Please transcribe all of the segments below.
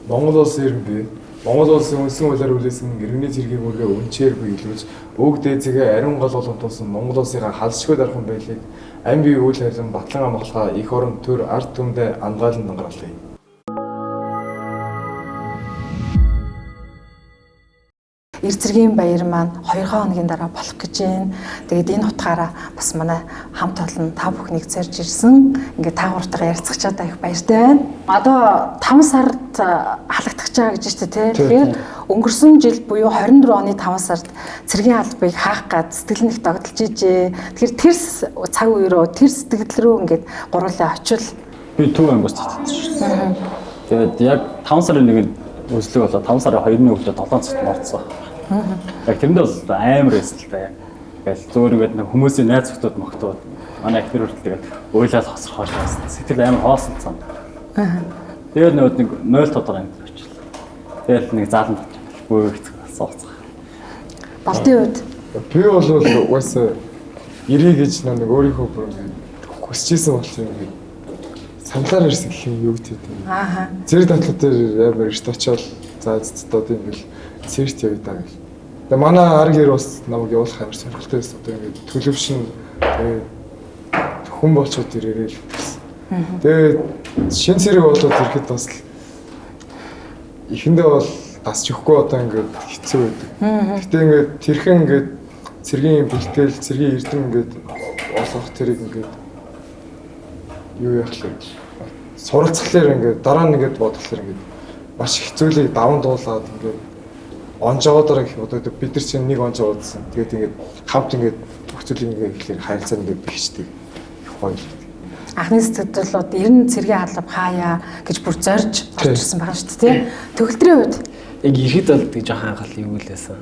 Монгол улсын иргэн Монгол улсын үнсэн хуулиар үлээсэн иргэний цэргийн үүргээ үнчээр биелүүлж өг дээзэгээ ариун гол болгон тулсан Монгол улсынхаа халшгүй дархан байдлыг ам бие үйл харин батлан амгалахаа их орон төр ард түмдээ ангайлан дангарлаа. Эрцэргийн баяр маань 2 хоногийн дараа болох гэж байна. Тэгээд энэ утгаараа бас манай хамт олон та бүхнийг зорж ирсэн. Ингээд та гуртайгаа ярилцчихад их баяртай байна. Одоо 5 сард халагдах чаа гэж байна тий. Тэгэхээр өнгөрсөн жил буюу 24 оны 5 сард цэргийн албыг хаах гад сэтгэл нэг догдолж ижээ. Тэгэхээр тэр цаг үе рүү тэр сэтгэл рүү ингээд гурлаа очил. Би төв ангиуст татчихсан. Тэгээд яг 5 сарын нэг өслөг болоо 5 сарын 2-ны өглөө 7 цагт морцсон. Яг тэрэндээ бол амар байсан л да. Ингээл зөөр ингээд нэг хүмүүсийн найз зөвхтүүд могтууд манай ихнэр хүртэл тэгээд уйлал хосрохоос сэтгэл амар хоосон. Тэгээд нэг 0 тодор амьд очлоо. Тэгээд нэг заалан бөөгц сууцгаа. Балтын үед Би бол угаасаа ирээ гэж нэг өөрийнхөө бүр хүсчихсэн болсон юм. Саналаар ирсэн гэх юм юу гэдэг юм. ааха. Зэрэг татлууд дээр амар ихт очиод за одоо ингээл цэрт явъя даа гэл. Тэгээ манай арга гэр бас намайг явуулах амар сонирхолтой байсан. Одоо ингээд төлөвшин хүн болчод ирээрээ л гэсэн. Тэгээ шин цэрэг болоод ирэхэд бас эхэндээ бол тасч өгөхгүй одоо ингээд хэцүү байдаг. Гэтэ ингээд тэрхэн ингээд цэргийн бэлтгэл, цэргийн эрдэм ингээд олох тэрийг ингээд юу яах вэ? Суралцахлаар ингээд дараа нь ингээд бодлохлоор ингээд маш хэцүүлийг даван дуулаад ингээд онжоодороо гэх одоо бид нар чинь нэг онжоодсан. Тэгээд ингээд хамт ингээд бүх зүйлийг ингээд ихлээр харилцаа ингээд бихждэг. Хоёр. Анхны сэтгэлдлүүд ер нь цэргийн алба хаяа гэж бүр зорж орчихсон байгаа шүү дээ тий. Төгөлдрийн үед яг ирэхэд бол тэг жоохон анхаал юу лээсэн.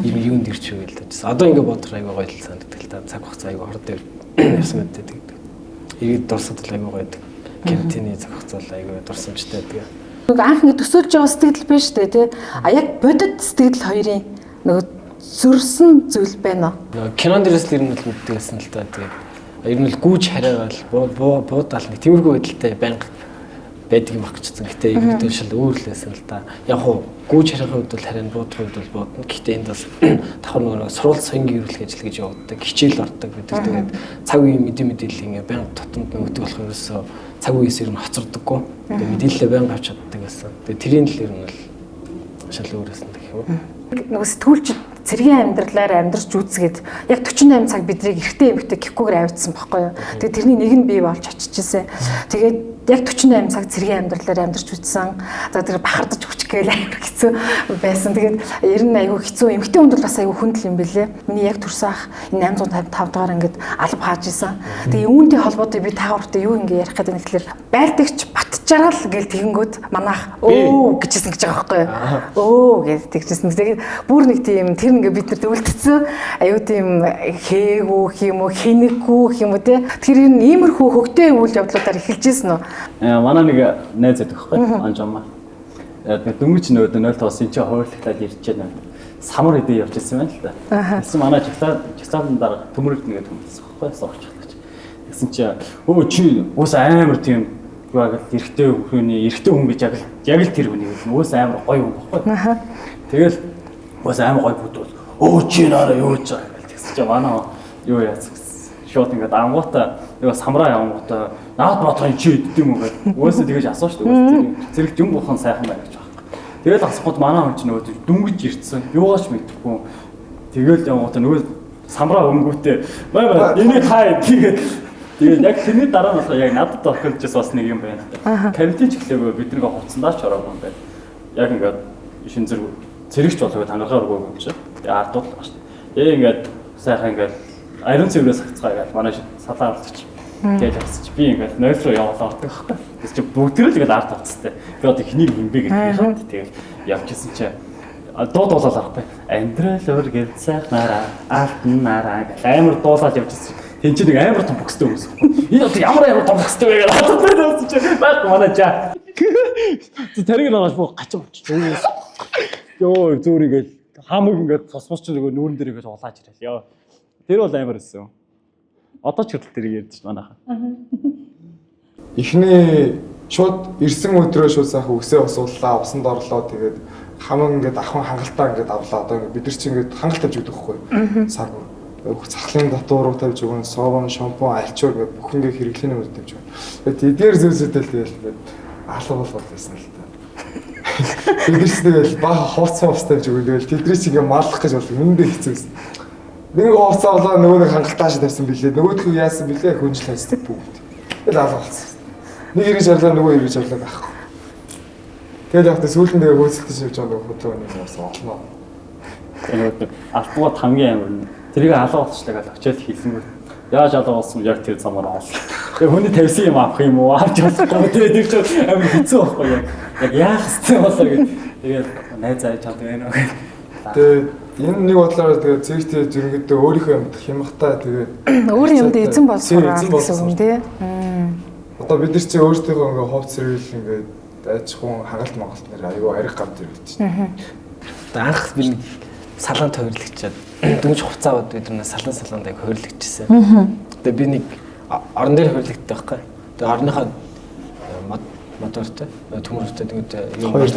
Юунд ирч үйл гэсэн. Одоо ингээд бодох аягүй гоё л санагддаг л та. Цаг хугацаа аягүй хор дээр явсан мэддэг. Ирээд дурсад л аягүй гоё. Кемтиний цаг хугацаа л аягүй дурсамжтай тэгээ. нөгөө анх ингэ төсөөлж байгаа сэтгэл биш үү тий. А яг бодит сэтгэл хоёрын нөгөө зөрсөн зүйл байна уу? Кинон дээрээс л ер нь л мэддэгсэн л та тэгээ. Ер нь л гүүж хараагаал буудаал нэг тиймэрхүү байдалтай байнга байдаг юм багчсан. Гэтэ ерөнхийдөө шал өөрлөөсөн л та. Яг хуу гүүж хараагийн үед бол харин буудах үед бол буудна. Гэтэ энд бас давхар нөгөө сурвалж соёнгийн эрүүлэх ажил гэж явагддаг. Хичээл ордог гэдэг. Тэгээд цаг үеийн мэдээлэл ингээ байнга тутамд нөгөөдөг болох ерөөсөө цаг үеэс ер нь хоцордоггүй. Тэгээд мэдээлэлээ байнга авч чаддаг гэсэн. Тэгээд тэрийн л ер нь бол шал өөрөөсөн гэх юм. Нөгөө сэтгүүлч цэргийн амьдралаар амьдарч үзгээд яг 48 цаг бидрийг эрэгтэй эмэгтэй гэхгүйгээр авчихсан байхгүй юу. Тэгээд тэрний нэг нь бий болж очижсэн. Тэгээд яг 48 цаг цэргийн амьдралаар амьдарч үзсэн. За тэр бахардаж хүчгээл амар хэцүү байсан. Тэгээд ер нь айгүй хэцүү эмэгтэй хүнд бол бас айгүй хүндэл юм бэлээ. Миний яг төрсөн ах 855 дугаар ингээд алба хааж исэн. Тэгээд үүнтэй холбоотой би таагууртай юу ингэ ярих гэдэг нь тэгэхээр байлдагч батжарал гэл тэгэнгүүт манайх өө гэжсэн гэж байгаа байхгүй юу. Өө гэж тэгжсэн. Тэгээд бүр нэг тийм тэр ингээ бид нарт үлдсэн аюу тийм хээгүү юм уу хинэггүй юм уу те тэр энэ иймэрхүү хөгтэй үйл явдлуудаар эхэлж ирсэн үү? Манай нэг найз байдаг байхгүй анжамаа. Дөнгөж нөөд 0-5 син чи хойрлогтаад ирж байна. Самар хэдий явж ирсэн байна л да. Тэгсэн манай чагсаалын дараа төмөрөлд нэгээд хүмэлсэн байхгүй сорч чадчих. Тэгсэн чи өө чи уус амар тийм яг л эрэгтэй хүн гэж яг л тэр хүний уус амар гоё хүн байхгүй. Тэгэл бас амар гоё бүдүүл. Өө чи нараа юу ч байгаа гэл тэгсэн чи манай юу яац шууд ингээд ангуута нөгөө самраа явангуута наад батрын чи иддэг юм уу гэл. Уусаа тэгэж асууж шүү дээ. Зэрэг юм бухан сайхан байна гэж байгаа. Тэгэл асахад манай хүн чи нөгөө дүнгэж ирсэн. Юугаач мэдэхгүй. Тэгэл явангуута нөгөө самраа өнгөтэй бай энийг хай тэгээд яг тэрний дараа нь яг надад тохиолж бас нэг юм байна. Карантин ч гэлээгүй бид нэг хувцсандаа ч ороогүй юм байна. Яг ингээд шин зэрэгч болоо тангарахааргүй юм чи. Тэгээ ардууд л байна шүү дээ. Ингээд сайхан ингээд ариун цэврээс хацгаа гэж манай салаа алдчих. Тэгээд хацчих. Би ингээд 0 руу явуулаад ордог байхгүй. Тэс чи бүгдэрэл ингээд ард тавцтай. Тэгээд одоо эхнийг хинбэ гэж хэлээд тэгээд явчихсан чи дуу дуулаад авахгүй. Амьдрал өргөл сайхнараа алтнараа гэх амар дуулаад явчихсан. Тин чи нэг амар том бокстэй хүмүүс. Энэ одоо ямар том бокстэй вэ гэж бодсон чи баг манай жаа. Тэрийг наач боо гач болчих. Йоо зүрийгээл хамаг ингээд цосмос ч нөгөө нүүрэн дээр ингээд улааж ирэл. Яа. Тэр бол амар өссөн. Одоо ч хүртэл тэрийг ярьж манайхаа. Эхний шууд ирсэн өдрөө шууд сайхан үсээ усууллаа, усанд орлоо тэгээд хамаг ингээд ахын хангалтаа ингээд авлаа. Одоо ингээд бид нар чинь ингээд хангалт тавьж өгдөг байхгүй. Сар цахлын татвар руу тавьж өгөн, совон, шампунь, альчуур ингээд бүх ингээд хэрэглээний мөр тавьж өгөн. Тэгээд эдгээр зүйлсүүдэл тэгэл ингээд алга болгоод байсан л та. Бид нар тэгэл бага ховцсон ус тавьж өгөн. Тэгэл тэдний чинь ингээд маллах гэж бол үнэндээ хэцүүс. Нэг ховц авлаа нөгөө нэг хангалтааш тавьсан билээ. Нөгөөдхөө яасан билээ хүнжил хайцдаг бүгд. Тэгэл алга болсон. Нэг ирж жарлаа нөгөө ирж жарлаа байхгүй. Тэгэл яг сүүлд нь тэгээ хөөцөлтөж явж байгаа нөгөө хөдөөний хүмүүс олноо. Тэгээд албагт хамгийн амар нь тэрийг алга болчихлаа гэж очиод хэлсэнгүй. Яаж алга болсон яг тэр замаар авсан. Тэгээ хүний тавьсан юм авах юм уу? Авч болохгүй. Тэгээд тэр чинь амар хэцүү байхгүй яг. Яг яах хэцүү болоо гэж. Тэгээд найз ааж чаддаг байна уу гэх. Тэгээд энэ нэг бодлоор тэгээд зэрэгтэй зэрэгтэй өөрийнхөө юм хямхтаа тэгээд өөрийн юмд эзэн болсоор гэсэн үг тий. Одоо бид нар чи өөрсдийнхөө ингээ ховц сэргээл ингээ аж ахуйн хагалт магалт нэр аюу арих гамт ирвэж чинь. Одоо анх би нэг салаан тойрлагчаад дөнгөж хуцаад бид нар салаанд аяг хойрлагчсан. Тэгээ би нэг орон дээр хойрлагддаг байхгүй. Тэгээ орныхоо мотортой төмөртэй тэгээд юу хоёр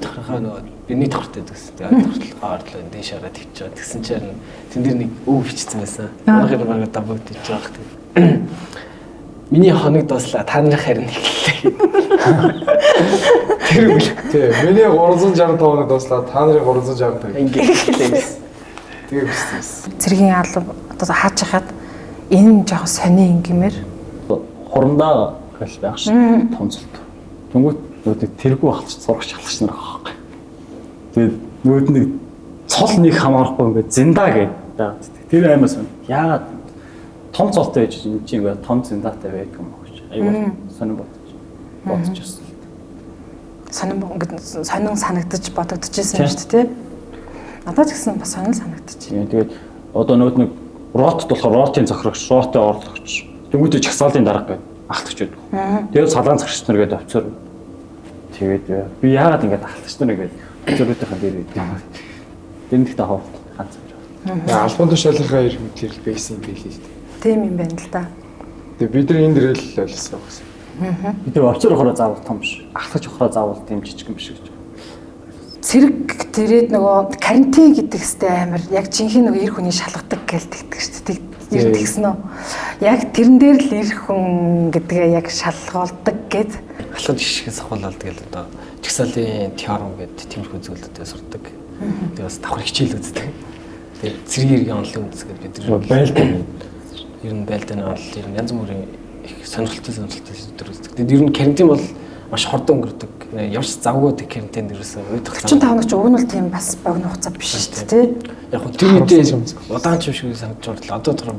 давхраа нөгөө би нэг давхртай гэсэн. Тэгээд давхраа орлоо дээш хараад хичээд тэгсэн чинь тэн дээр нэг өв хичсэн байсан. Манайхаар бараг давбагдж байгаа хэрэг. Миний хоног дууслаа та нарын харин хэллээ. Тэр үл. Тий, миний 365 хоног дууслаа та нарын 365. Ингээд хэлээ. Тэгээ бичсэн. Цэргийн алба одоо хаач хахад энэ жоохон сони ингэмэр Хурандаа гэл байх шиг томцолт. Тэнгүүт тэргүй ахалч зурагч халагч нар байгаа. Тэгээд нөгөөд нэг цол нэг хамаарахгүй ингээд зиндаа гэдэг. Тэр аймаас нь яагаад том цолтой байж энэ чинь ингээд том зиндаатай байдаг юм уу гэж. Аюул сонир бодчихсон. Сонин санагдаж бодогдчихсэн юм шүү дээ тий. Надад ч гэсэн бас сонин санагдчих. Тэгээд одоо нөгөөд нэг рот болохоор ротын зохирогч, ротын орлогч. Тэнгүүтээ чагсаалын дарга гэдэг ахлагч байдаг. Тэгээд салаан цагч нар гэдэг офицер. Тэгээд би яагаад ингэж ахлагч нар гэдэг офицеруудынхаа дээр байдаг юм. Дэмдэгтэй хавт ганц гэж байна. Албан тушаалынхаа ирэх мэдлэл байсан юм билээ л дээ. Тийм юм байна л да. Тэгээд бид нар энэ дэрэл ойлгосон гэсэн. Бид нар офицер ухраа заавал том биш. Ахлагч ухраа заавал тийм жижиг юм биш гэж. Цэрэг тэрээд нөгөө карантин гэдэг хэвээр амар яг жинхэнэ нөгөө эр хүний шалгадаг гэлдэгдэг шүү дээ. Ер тэгсэн үү? Яг тэрэн дээр л эр хүн гэдгээ яг шалгуулдаг гэд. Алхад жишгээс ахвалаад тэгэл одоо чагсаалын теорем гэдэг тиймэрхүү зүйлүүдэд сурдаг. Тэгээ бас давхар хичээл үздэг. Тэгээ цэргийн иргэн онлын үздэг бид нар байлтай. Ер нь байлдааны онол ер нь янз бүрийн их сонирхолтой зүйлүүд үздэг. Тэгээд ер нь карантин бол маш хурдан өнгөрдөг. Ямарч завгүй карантин дээрээс уйдах. 45 хоног ч уг нь бол тийм бас богино хугацаа биш шүү дээ. Яг хөө тэр үедээ удаан ч юм шиг санагдаж байна. Одоо тэр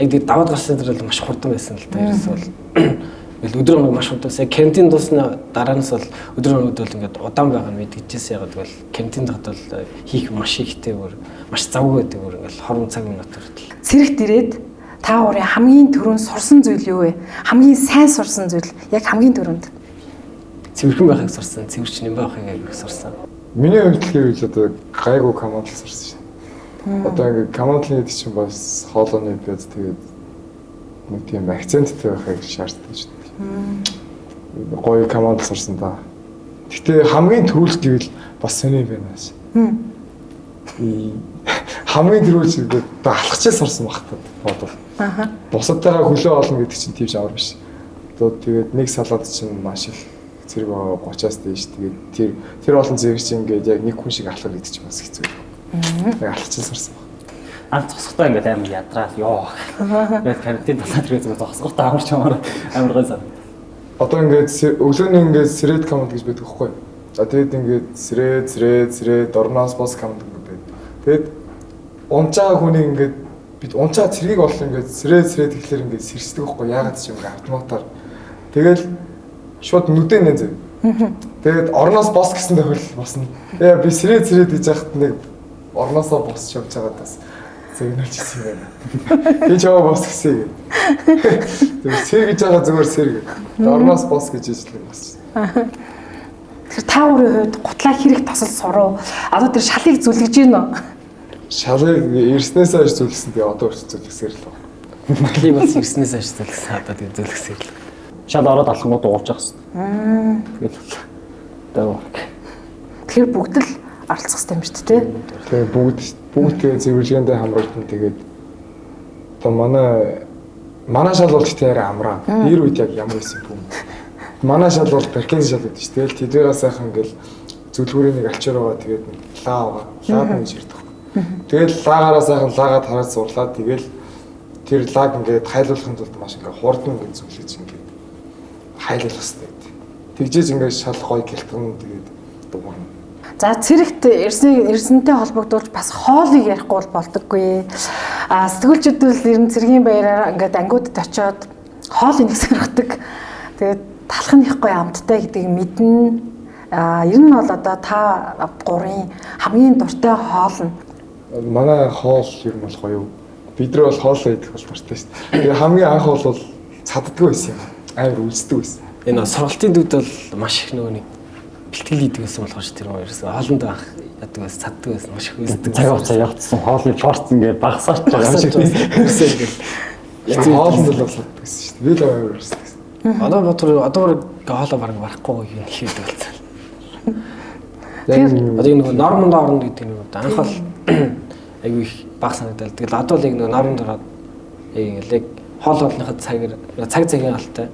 яг тийм даваад гарсан дээр бол маш хурдан байсан л да. Ерөөс бол өдөр өнөг маш хурдан. Яг карантин дуусны дараанаас бол өдөр өнөг бол ингээд удаан байгаа нь мэдгэжсэн ягаад гэвэл карантин дахад бол хийх маш ихтэй өөр маш завгүй байдаг өөр ингээд хорон цаг минут хүртэл. Цэрэгт ирээд та өөрийн хамгийн түрүүнд сурсан зүйл юу вэ? Хамгийн сайн сурсан зүйл яг хамгийн түрүүнд. Цэвэрхэн байхыг сурсан, цэвэрч нэм байхыг сурсан. Миний хувьд л одоо гайгүй команд сурсан шин. Одоо ингээд командлын гэдэг чинь бас хоолойны бяд тэгээд нэг тийм акценттэй байхыг шаарддаг шүү дээ. Гоё команд сурсан да. Гэтэ хамгийн түрүүлж гэвэл бас сони юм байна шин. Хамгийн түрүүлж гэдэг одоо алхачаа сурсан багтаа бодвол. Бусадтайгаа хөлөө олно гэдэг чинь тийм шавар биш. Одоо тэгээд нэг салаад чинь маш их зэрэг 30-аас дээш тэгээд тэр олон зэрэг чинь ингээд яг нэг хүн шиг алхах гэдэг чинь бас хэцүү. Яг алхачин сурсан баг. Анх зогсохдоо ингээд амар ядраал ёо. Тэгээд карантин талаад тэгээд зогсохдоо амарч амар гой сан. Одоо ингээд өглөөний ингээд сред команд гэж байдаг байхгүй. Тэгээд ингээд сред орноос бос команд гэдэг. Тэгээд унцаа хүний ингээд бид унцаа цэргийг олох ингээд сред гэхлээр ингээд сэрсдэг байхгүй. Яагаад ч юм ингээд автоматар. Тэгэл шууд нүдэн нэ зав. Тэгээд орноос бос гэсэн тохиолдол босно. Тэгээ би сред гэж яхад нэг орноосоо босч явж байгаа даас зэгнүүлж ирсэн юм байна. Би ч яваа бос гэсэн юм. Тэгээд сэр гэж байгаа зүгээр сэр гэ. Орноос бос гэж ижлэг босч. Тэгэхээр та өөрийн хувьд гутлаа хэрэг тосол суруу. Одоо тэр шалыг зүлгэж гин үү? Шалыг ирснээс хойш зүлгсэн. Тэгээ одоо үрч зүлгэсээр л байна. Гутлыг бас ирснээс хойш зүлгсэн. Одоо тэгээ зүлгэсээр л. Шал ороод алхангууд уулж явах хэвээр. Тэгэл дэв. Тэгэхээр бүгд л оролцох хэрэгтэй юм шүү дээ, тий? Тэгээ бүгд зөвлөгөөндөө хамруулсан. Тэгээд одоо манай шал бол гэхдээ арай амраа. Нэр үед яг ямар байсан юм бэ? Манай шал бол Беркенс шал гэдэг чинь тэгэл тэдгээрээ сайхан ингээл зөвлөгөөрийн нэг ачаар байгаа. Тэгээд лаа гэж ирдэг. Тэгэл лагаараа сайхан лагаад хараад зурлаа. Тэгэл тэр лаг ингээд хайлуулахын тулд маш ингээд хурдан ингээд зөвлөж ингээд хайлуулах хэрэгтэй. Тэгжээж ингээд шал гоё гэлтэн тэгээд дуурна. За цэрэгт эрсэнтэй холбогдуулж бас хоолыг ярихгүй бол болдоггүй. Сэтгүүлчид бол ер нь цэргийн баяраар ингээд ангиудад очиод хоол инэх сэрхдэг. Тэгээд талхныхгүй амттай гэдгийг мэднэ. Ер нь бол одоо та гурийн хамгийн дуртай хоол нь манай хоол ер нь бол гоё. Бид нар бол хоолоо идэх бол дуртай шүү дээ. Тэгээ хамгийн анх бол цаддаггүй байсан юм. Амар үлсдэг байсан. Энэ сургалтын дүүд бол маш их нөгөө нэг бэлтгэл хийдэг гэсэн болохоор ч тэр хоёрсоо хоолнд анх яадаг байсан, цаддаг байсан, маш их үлсдэг. Цаг хугацаа явцсан хоолны порц ингээд багасаач байгаа юм шиг тийм. Хоолнд л цаддаг байсан шүү дээ. Би л амар үлсдэг. Одоо хоолоо бараг барахгүй юм хийдэг болсон. Одоо энэ нөгөө нормонд орно гэдэг нь анх бол айгүй их баг санагдал. Тэгэл одоо л яг нөгөө нормонд ороод яг хоол олныхад цагийн алтай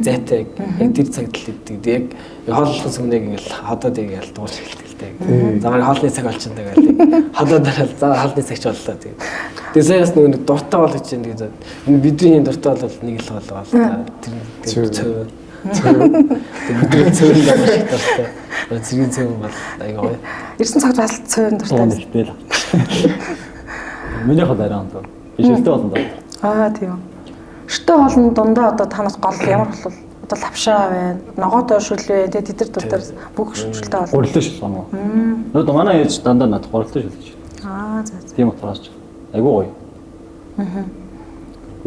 зайтай яг тэр цагт л идэг. Яг хооллох сүмнийг ингээл ходоод ингээл дуурч хэлдэг. За манай хоолны цаг болчихно тэгэл ходоод дараал за хоолны цагч боллоо тэгээд. Тэгээ саяас нөгөө дуртай бол гэж энэ энэ бидний дуртай бол нэг л хоол байна. Тэр цөв. Бидний цөв юм шиг дуртай. Зэргийн цөв бол айгүй гоё. Ирсэн цагт бас цөөн дуртай. Тэгэл. Миний хол арай онцгой. Ижэлтэй болно даа. Тийм. Шүтээ хоолны дундаа одоо танаас гол ямар бол одоо лавшаа байна, ногоотой шүлвэ, тэгээ тэд нар дурдаар бүх шүлтэй бол. Гурилтай шүл байна уу? Нөө манай ээж дандаа надад гурилтай шүл гэж. За. Тийм утгаас айгүй гоё.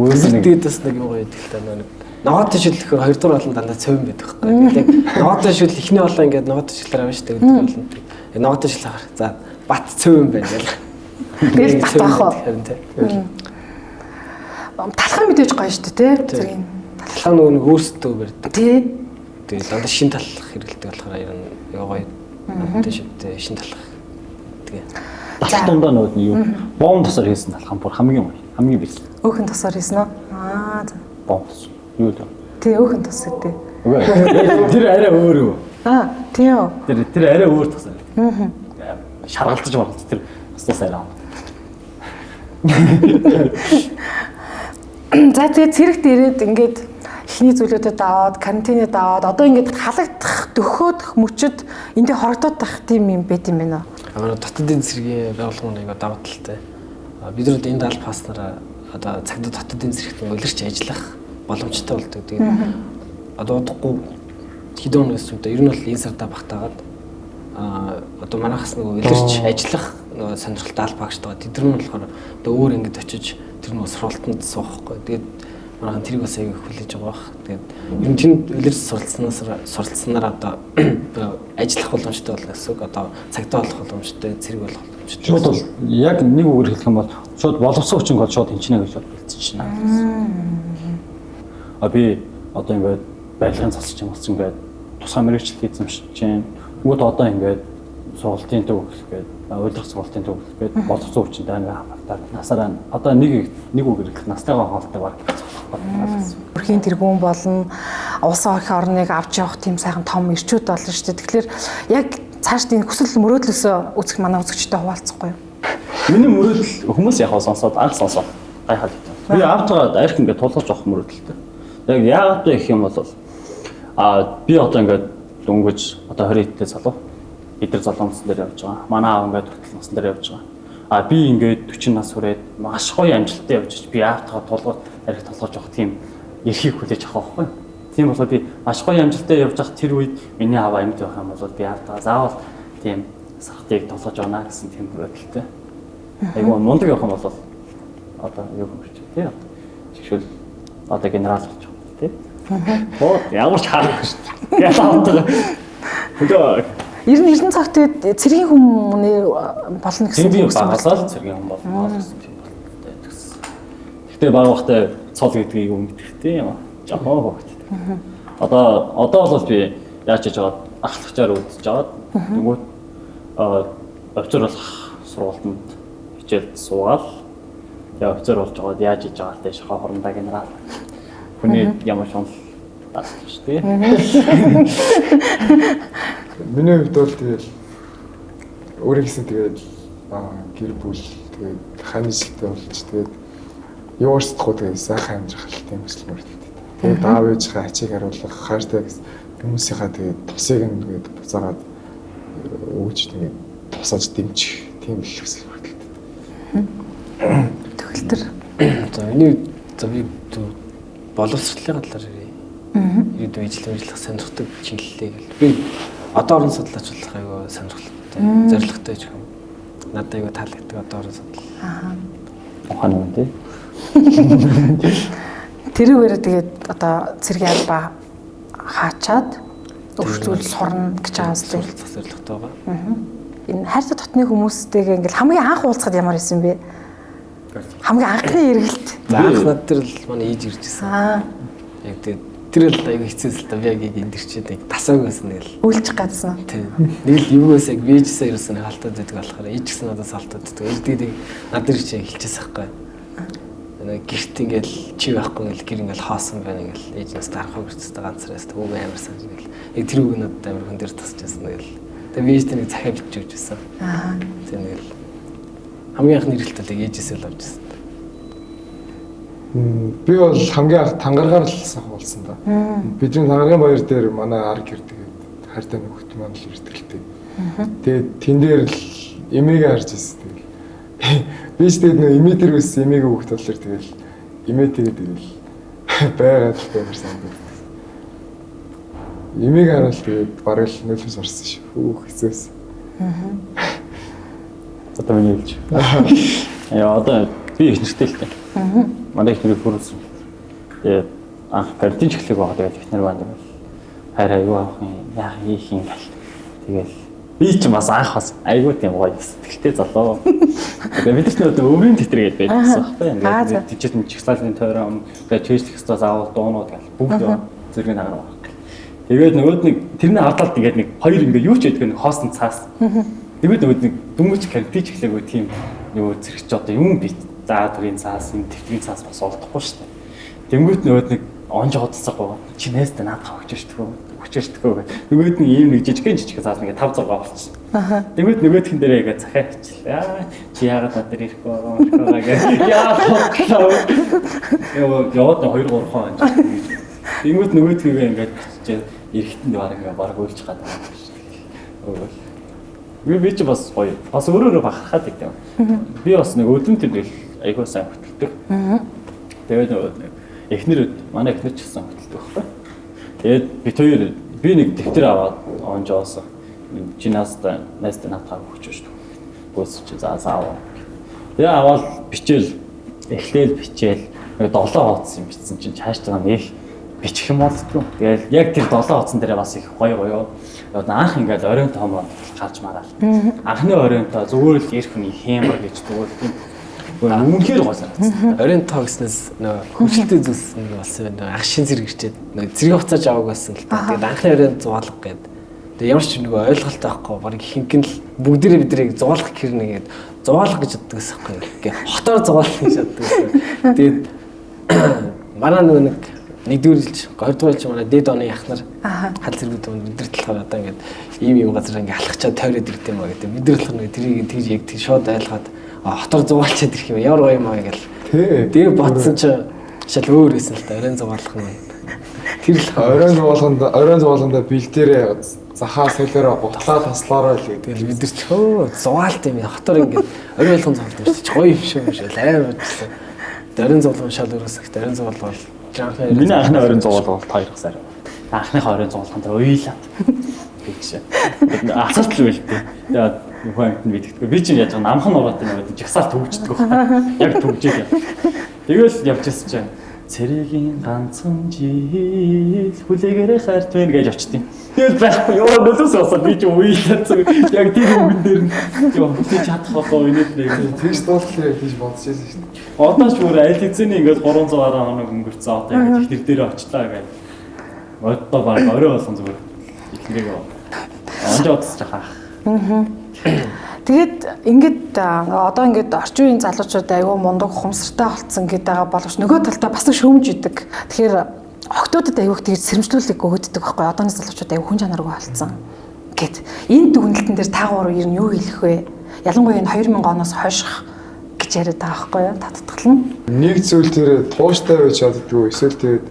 Үүсгэдээс нэг юм гоё гэдэгтэй нэг ногоотой шүл гэхээр хоёрдугаар болон дандаа цовин байдаг байхгүй. Тэгээд ногоотой шүл ихний болоо ингээд ногоотой шүлээр авна шүү дээ. Болон. Ногоотой шүл авах. За бат цовин байна гэл. Тэр бат авах. Харин тийм. Талхан мэдээж гоё шүү дээ, тий? Зэргийн. Талхан нөгөө өөрсдөө барьдаг. Тий. Тэгээд дандаа шин талах хэрэгэлдэг болохоор ер нь гоё. Тэ шин талах. Тэгээ. Талах дундаа нөгөө нь юу? Бом тосоор хийсэн талхан бүр хамгийн гоё. Хамгийн бис. Өөхөн тосоор хийсэн үү? За. Бом. Юу л. Тий, өөхөн тос гэдэг. Тэр арай өөр юу? Тийм үү. Тэр арай өөр тосоор. Шаргалтаж болдог тэр бас арай. За тэгээд цэрэгт ирээд ингээд ихний зүйлүүдэд аваад, карантинад аваад одоо ингээд халагдах, дөхөөдөх мөчөд эндээ хорогдоод тах тийм юм байт юм байна. Манай дотоодын цэргийн байгууллагын нэг даваа талтай. Бид нар энэ даалт паснараа одоо цагдаа дотоодын цэрэгт улирч ажиллах боломжтой болдог. Тэгээд одоо удахгүй хэдэн өнөөс үедээ ер нь бол энэ сарда багтаагаад одоо манайхас нэг улирч ажиллах сонирхолтой аль багш байгаа. Тэд нар нь болохоор одоо өөр ингэж очиж тэр нэг сургалтанд суухгүй. Тэгээд манайхан тэрийг бас аяг хүлээж байгаа бах. Тэгээд ер нь тэнд улирч суралцсанаар одоо ажиллах боломжтой болно гэсэн үг. Одоо цагдаа болох боломжтой, цэрэг болох боломжтой. Шууд бол яг нэг үгээр хэлэх юм бол шууд боловсон хүчин бол шууд хинчнэ гэж бодчихно. Би одоо ингээд барилгын засч юм болсон ингээд тусгай мэрэгчлэл хийсэн юм шиг чинь. Тэгвэл одоо ингээд сургалтын төвлөлт гээд ойлгох сургалтын төвлөлт гээд боловсон хүчинтэй ингээ хамаардаг. Насаараа одоо нэг үгээр хэлэх настайгаа хоолтой баг. Өрхийн тэргүүн болон улс орныг авч явах тийм сайхан том ирчүүд болно шүү дээ. Тэгэхээр яг цааш тийм хүсэл мөрөөдлөөсөө үзэх манай үзэгчтэй хуваалцахгүй юу? Миний мөрөөдөл хүмүүс яг сонсоод анх сонсоод гайхаад идэв. Би автогаад арх ингээ тулгаж авах мөрөөдөлтэй. Яг яагаад вэ гэх юм бол би одоо ингээд дөнгөж одоо 20 хэдтэй залуу эдгээр залуумсан дээр явж байгаа. Манай аав ингээд хөтлөнсөн дээр явж байгаа. Би ингээд 40 нас хүрээд маш гоё амжилттай явж би аавтайгаа тулгууд арх толгож авах тийм эрхийг хүлээж авах байхгүй. Тийм болохоор би маш гоё амжилттай явж байгаа тэр үед миний аав амьд байх юм бол би аавтайгаа заавал тийм сахтыг толгож авна гэсэн тийм мөрөөдөлтэй. Айгуу мундаг явах юм бол одоо юу юм бэ тий. Жишээл одоо генерал болж байгаа тий. Ямар ч харахгүй шүү дээ. Яагаад вэ? Ер нь цагт цэргийн хүмүүний болно гэсэн үг багасаал цэргийн хүн болно гэсэн тийм болтой гэсэн. Гэхдээ баг багтай цол гэдгийг юм мэдхтэй юм аа. Жохоо хогт. Одоо бол би яаж хийж байгаа ахлагчаар үзэж байгаа. Тэгвэл офицер болох сургалтанд хичээлд суугаад тэгээ офицер болж байгаа яаж хийж байгаа те шахаа хорондоо генерал хүний ямар шунал таахгүй шүү дээ. Миний хувьд бол тэгэл өөрийн гэсэн тэгээд гэр бүл тэгээд хань жилтэй болж тэгээд юурсдахгүй тэгээд сайхан амьдрах тийм хүсэл мөрөлдөлт. Тэгээд аав ээжийнхээ ачийг харуулах хайртай хүмүүсийнхаа тэгээд тусыг нэгээд буцаагаад өгч тэгээд тусаж дэмжих тийм л хүсэл мөрөлдөлт. Төгөлтөр. За миний би боловсролын талаар ирээ. Ирээдүйн ижил сонирхдаг чиглэлээ гэл. Би одоо орон судлаач болох айгүй сонирхолтой, зорилготой ч юм. Надад айгүй таалагддаг одоо орон судлал. Ухаан юм тий. Тэрүүгээр тэгээд одоо цэргийн албаа хаачаад өргөжлүүл сурна гэж байгаа юм. Зорилготой байгаа. Энэ хайртай дотны хүмүүстэйгээ ингээл хамгийн анх уулзахад ямар байсан бэ? Хамгийн анхны эргэлт. За анх над тэр л манай ээж ирж ирсэн. Яг тэр л айгүй хэцээс л та би яг энд ирчээд яг тасааг байсан нэг л Үйлчих гадсан. тийм. Нэг л юугаас яг вэжсээ ирсэн халтаад байдаг болохоор ээж гэсэн надаас халтаад байдаг. Ээж тэгээд над ирж хэлчихсэн байхгүй. Нэг гэрт ингээл чи байхгүй ингээл гэр ингээл хоосон байна ингээл ээжнээс дарахаа гэрчтэй ганцраас төв амар санаж ингээл яг тэр үг надад амар хүн дээр тасчихсан ингээл. Тэгээд вэжтэй нэг захиа бичиж өгчээсэн. Тийм нэг л хамгийн анхны эргэлтэл яг ээжээсээ л авчихсан. Би бол хамгийн анх тангаргаар л сахуулсан да. Бидний тангаргийн баяр дээр манай ар гэр тэгээд хайртай нөхөд маань л ирдэлтэй. Тэгээд тэн дээр л эмээг харж ирсэн тэгэл. Би ч тэгээд нөө эмээ дээр байсан эмээг өгөхт болохоор тэгэл эмээ тэгээд байгаад л байсан юм. Эмээг хараад тэгээд бараг л нөлөөс орсон шүү. Хөөх хэцээс. Одоо миний хэлж. Яа одоо би их нэртэй л дээ. Манай их нэрийг хүрсэн. Тэгээд анх карантин чиглэг байгаа. Тэгээд их нэр байна. Хайр аюу авах юм. Яах хийх юм гал. Тэгээд би ч бас анх бас айгүй тийм гоё сэтгэлтэй залуу. Тэгээд бид ч нөө өврийн тэтэр гээд байдсан байхгүй. Ингээд тийчээд чигсаалын тойрон тэгээд чэжлэх хэвээр заавал дуунууд гал бүгд зэрэг нагаар байгаа. Тэгээд нөгөөд нэг тэрний ардалт ингээд нэг хоёр ингээд юу ч яддаг нэг хоосон цаас. Тэгээд нөгөөд нэг дүмгч карантин чиглэг тийм юу зэрэгч одоо юм бий. За түрийн цаас, энэ төвийн цаас бас олдохгүй шүү дээ. Тэнгүүт нөгөөд нэг онж одцсахгүй. Чи нээстэй наадах өгчөөшдгөө. Нөгөөд нэг ийм нэг жижиг цаас нэг 5 6 болчихсон. Тэнгүүт нөгөөдхөн дээрээ ингээ захиа хичлээ. Чи яагаад над дээр ирэхгүй байгаа гэх. Яа тодлоо. Яваад 2 3 хон. Тэнгүүт нөгөөдхийгээ ингээ чичээ эрэхтэнд бараг үйлч гад байгаа. Би ч бас гоё. Бас өөрөөрөө бахархаад идэв. Би бас нэг өдөнтөд л айгүй сайн хөтөлдөг. Тэгээд эхнэр манай эхнэр ч гэсэн хөтөлдөг байхгүй. Тэгээд би нэг дэвтэр аваад онжоос чинаастай найстай наатаа өгч шүү. Гүйс чи заавал. Тэгээ аваад бичээл эхлээл бичээл 7 хуудас юм бичсэн чинь цааш байгаа нэг бичих юм болдгоо. Тэгээд яг тэр 7 хуудсан дээр бас их гоё. Анх ингээд оройн тоомоо гарч магаал. Анхны оройнтоо зүгээр л ирэх хүний хэмбэр гэж зүгээр тийм. Үнэхээр гоо санагдсан. Оройн тоо гэснээс нөө хөвчлөлтэй зүйлс нь болсон байна. Ах шин зэрэг ирчээд нөө зэрэг хуцааж авах байсан л та. Тэгээд анхны оройн зугаалах гээд. Тэгээд ямар ч нөгөө ойлголттой байхгүй. Бараг хинхэн л бүгдээрээ бидрийг зугаалах гэрнэ гээд зугаалах гэж боддог гэсэн юм байхгүй. Хотоор зугаалах гэж боддог гэсэн. Тэгээд манай нөгөө нэгдүгээр жилч, хоёрдугаар жилч манай дээд оны ахнар хал зэргүүд бидэрт болохоор одоо ингээд ийм газар ингээд алхачаад тойроод ирд юм аа гэдэг. Бид нар болохоор тэрийг тэгж яг тэг шууд ойлгоод хотоор зугаалчаад ирэх юм ямар гоё юм аа гэл. Тэгээ бодсон чи шал өөр байсан л та оройн зугаалах нь. Тэр л оройн зугаалганда бэлдээрээ захаа солиороо гутлаа таслаараа л гэдэг. Тэгэл бид нар ч зугаалт юм хотоор ингээд оройн болгон зугаалт юм чи гоё юм шүү амар бодсон. Оройн зугаалгын шал өөрөөс их оройн зугаалгал миний анхны оройн зугаалгал 2 сар. Анхныхаа оройн зугаалганд уйлаад гэж. Асуулт л байлгүй. Тэгээд хүүхэд нь бидэгдгүй. Би чинь яаж намхан ураад нэг жагсаал төгждөг байхгүй. Яг төгжээд. Тэгэл явчихсан чинь цэрэгийн ганцхан жил хүлээгээрээ хайрт байна гэж очтیں۔ Тэгэл байхгүй. Яа нөлөөс усаад би чинь уйлаад яг тэр үгэн дээр нь яа хүлээж чадах болоо инээд нэг тэгж дуулахлаа гэж бодчихсон шүү дээ. Одоо ч бүр аль хэзээний ингээд 300 гаруй хоног өнгөрцөө одоо яг ихнэр дээр очлаа гэж. Одоо баг орой болсон зүгээр ихнийг онжоодсож байгаа. Тэгээд ингээд одоо ингээд орчин үеийн залуучууд айгүй мундаг ухамсартай болцсон гэдэг байгаа боловч нөгөө талдаа бас шөөмж идэг. Тэгэхээр охтуудад айгүйх тэгээд сэрэмжлүүлэг өгödдөг байхгүй. Одооны залуучууд айгүй хүн чанаргүй болцсон. Гэт энэ дүгнэлтэн дээр та гурав ер нь юу хэлэх вэ? Ялангуяа энэ 2000 оноос хойших гэж яриад байгаа байхгүй юу? Татдгалан. Нэг зүйл тэр тууштай байж чаддгүй эсвэл тэгээд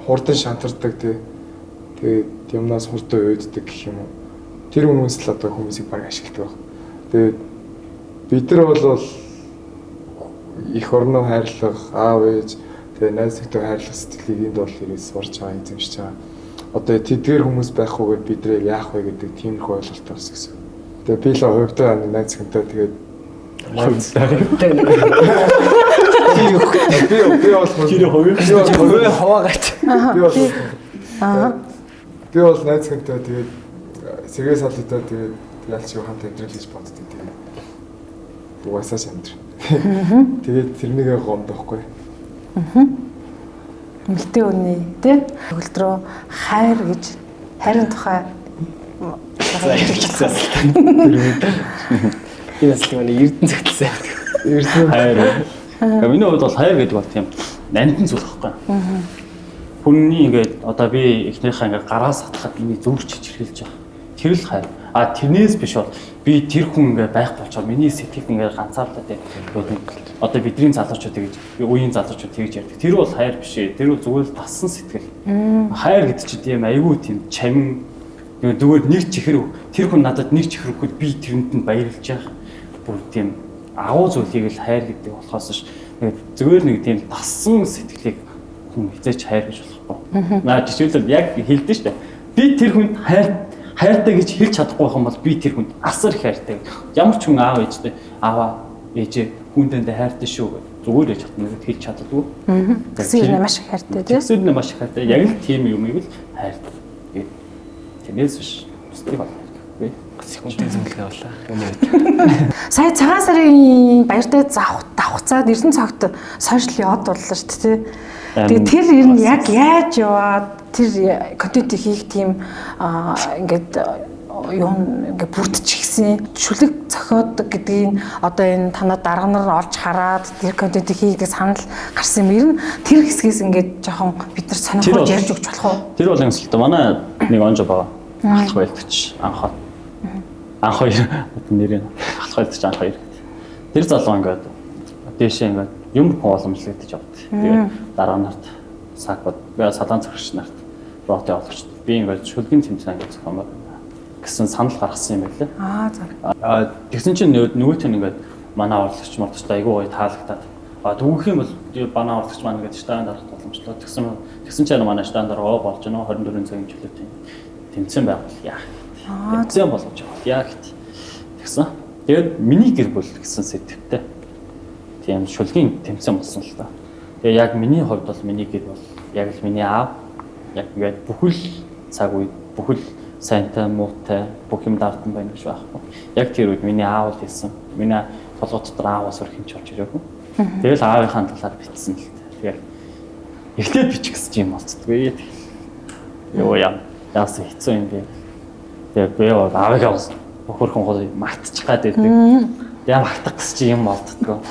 хурдан шантардаг тэгээд юмнаас хурдан уйддаг гэх юм уу. Тэр хүмүүс л одоо хүмүүсийг баг ашигладаг баг. Тэгээд бид нар бол их орноо хайрлах, аав ээж, тэгээд найз нөхдөд хайрлах сэтгэлийг энд бол ирээс сурч байгаа, эзэмшиж байгаа. Одоо тэдгээр хүмүүс байхгүйгээр бид нэр яах вэ гэдэг тиймэрхүү ойлголт бас гэсэн. Тэгээд би л хувьдаа найз нөхдөд тэгээд би бол хуваагаач. Би бол найз нөхдөд тэгээд сэргээ салдаа тэгээд ялч юу хамт амьдрал гэж боддог тэгээд угаасаа амьдрал. Тэгээд тэрнийгээ гомдохгүй. Эмэгтэй хүний тий төгөлдрөө хайр гэж хайрын тухай Яс л манай эрдэн зэгтэлсэн. Эрдэн хайр. Миний хувьд бол хайр гэдэг бол тийм нандин зүйл байхгүй. Хүний ингээд одоо би эхнийхээ ингээд гараас хатахад миний зүрх чичирхэлж байгаа. Тэр л хайр. А тэрнээс биш бол би тэр хүн ингээ байхгүй болчоо миний сэтгэлд ингээ ганцаарлаа тийм. Одоо бидний залуучууд гэж үеийн залуучууд тэгж ярьдаг. Тэр бол хайр биш ээ. Тэр бол зүгээр л тассан сэтгэл. Хайр гэдэг чинь тийм айгүй тийм чамин зүгээр нэг чихэр тэр хүн надад нэг чихэр өгөхөд би тэрэнд нь баярлж байгаа. Бүр тийм агуу зүйлийг л хайр гэдэг болохоос ш зүгээр нэг тийм тассан сэтгэлийг хүн хизээч хайр гэж болохгүй. Наа жишээлбэл яг хэлдэж штэ. Би тэр хүнд хайртай гэж хэлж чадахгүй юм бол би тэр хүнд асар их хайртай. Ямар ч хүн аав ээжтэй аваа ээжээ хүндэндээ хайртай шүү гэж зүгээр л хэлж чаддаггүй. Тэгсэр маш их хайртай тийм. Тэгсэр маш их хайртай. Яг л тийм юмыг л хайртай. Тэрнээс биш. Зүстэй байна. Хүнтэй зөвлөгөө боллоо. Сая цагаан сарын баяртай давхцаад Эрдэнэ цагт сошиал яваад боллоо шүү дээ. Тэгээ тэр ер нь яг яаж яваад тэр контентийг хийх тийм ингээд ингээд бүрдчихсэн шүлэг зохиодог гэдгийг одоо энэ танаа дарга нар олж хараад тэр контентийг хийгээд санал гарсан юм. Ер нь тэр хэсгээс ингээд жоохон бид нар сонирхож ярьж өгч болох уу? Тэр бол ингэсэлтэй манай нэг онжо байгаа. Алах байлдагч анх хоёр нэрээ алах байлдагч анх хоёр. Тэр залуу ингээд дээшээ ингээд юм хооламжлагдаж явдаг. Тэгээд дараа нарт сакбод салаан цагч нарт рот явуулж би ингээд шүлгийн тэмцээн гэж зохион гэсэн санал гаргасан юм байлаа. За. Тэгсэн чинь нөгөөт нь ингээд манай урлагч мордочтой айгүй гоё таалагдаад түүх юм бол манай урлагч маань ингээд стандарт боломжтой. Тэгсэн чинь манай стандарт болж байна 24 цагийн чөлөөтэй тэмцээн байвал яах вэ? Тэмцээн болгож явал яах вэ? Тэгсэн. Тэгээд миний гэр бүл гэсэн сэтгэвтэй. Тийм шүлгийн тэмцээн болсон л та. Тэгээ яг миний хувьд бол миний гэр бол яг л миний аав яг ингээд бүхэл цаг үед бүхэл сайнтай муутай бүх юм дартан байна гэж байхгүй. Яг тэр үед миний аав л хэлсэн. Миний толгой дотор ааваас өөр хинч орж ирээгүй. Тэгэл аавынхаа талаар бичсэн л та. Тэгээд эхлээд бичих гэсэн юм болцдгүй. Йоо яасан хэцүү юм бэ. Тэгээд би аавыг авсан. Бохорхон гол мартчих гад байдаг. Яа мартах гэсэн юм болдгоо.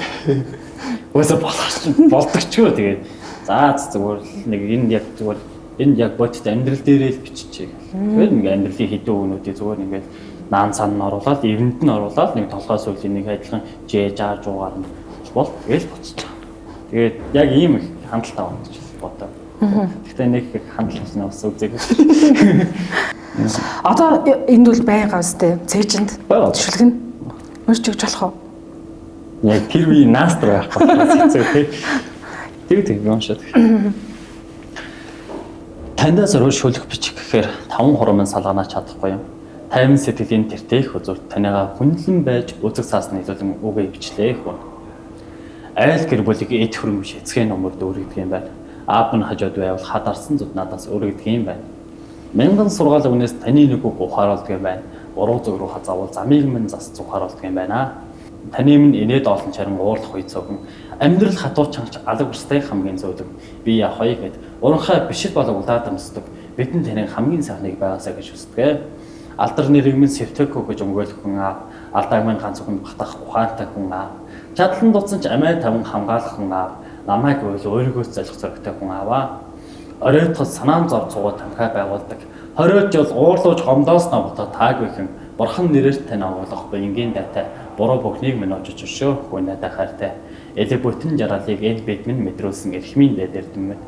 Өсө болдогчгүй тэгээд за зүгээр нэг энэ яг зүгээр энэ яг бодит амьдрал дээрээ л биччихье. Тэгээд нэг амьдралын хэдэн өгнүүдийг зүгээр ингээд наан сан нь оруулаад, эвэнд нь оруулаад нэг толгой сүлийн нэг адилхан жээж ааж уугаар нь бол тэгэл боцчих. Тэгээд яг ийм их хандлтаа байна гэж бодоо. Гэхдээ нэг их хандлтсан бас үзээгүй. Одоо энд бол байнга үстэй цээжинд шүлгэн мөрч өгч болох уу? Яг тэр үе наастр байхгүй хэцүү тий. Тэг уншаад. Тандаас руу шүлэг бичих гэхээр 5 хурамын салганаа чадахгүй юм. 50 сэтгэлийн тэртех үзүүр таныгаа хүнлэн байж үзэг цаасны хэлүүлэн үгээ бичлээ хөө. Айл гэр бүлийг эд хөрөм шэцгээ номер дүүргдэг юм байна. Аав нь хажууд байвал хадарсан зүд надаас өргөдөг юм байна. Мянган сургаал өгнөөс таны нэг үг ухааруулдаг юм байна. Уруу зүг рүү хазаавал замыг минь зас ухааруулдаг юм байна. таны минь инээд олон чаран уурлах үе цогн амьдрал хатуу чангач алга устай хамгийн зөөлөг би явахыг гэд уранхай бишэл болог улаад амсдаг бидний таны хамгийн сайхныг байгаасаа гэж хүсдэг. Алдар нэрийн Севтеко гэж өмгөөлөх хүн аав алдааг минь ганц хүн батах ухаантай хүн аав чадлан дутсан ч амиа таван хамгаалах хүн аав намайг өөрийгөө залхах зоригтой хүн ааваа оройтхол санаан зов цугуу тамхай байгуулдаг 20 жил уурлууж гомдоос навтаа таагүйхэн бурхан нэрээр тань агуулах буянгийн дайтай буруу бүхнийг минь очиж өшөө хүн надад хайртай эле бүтэн жаргалыг эл бид минь мэдрүүлсэн эрхмийн дээрдэмэд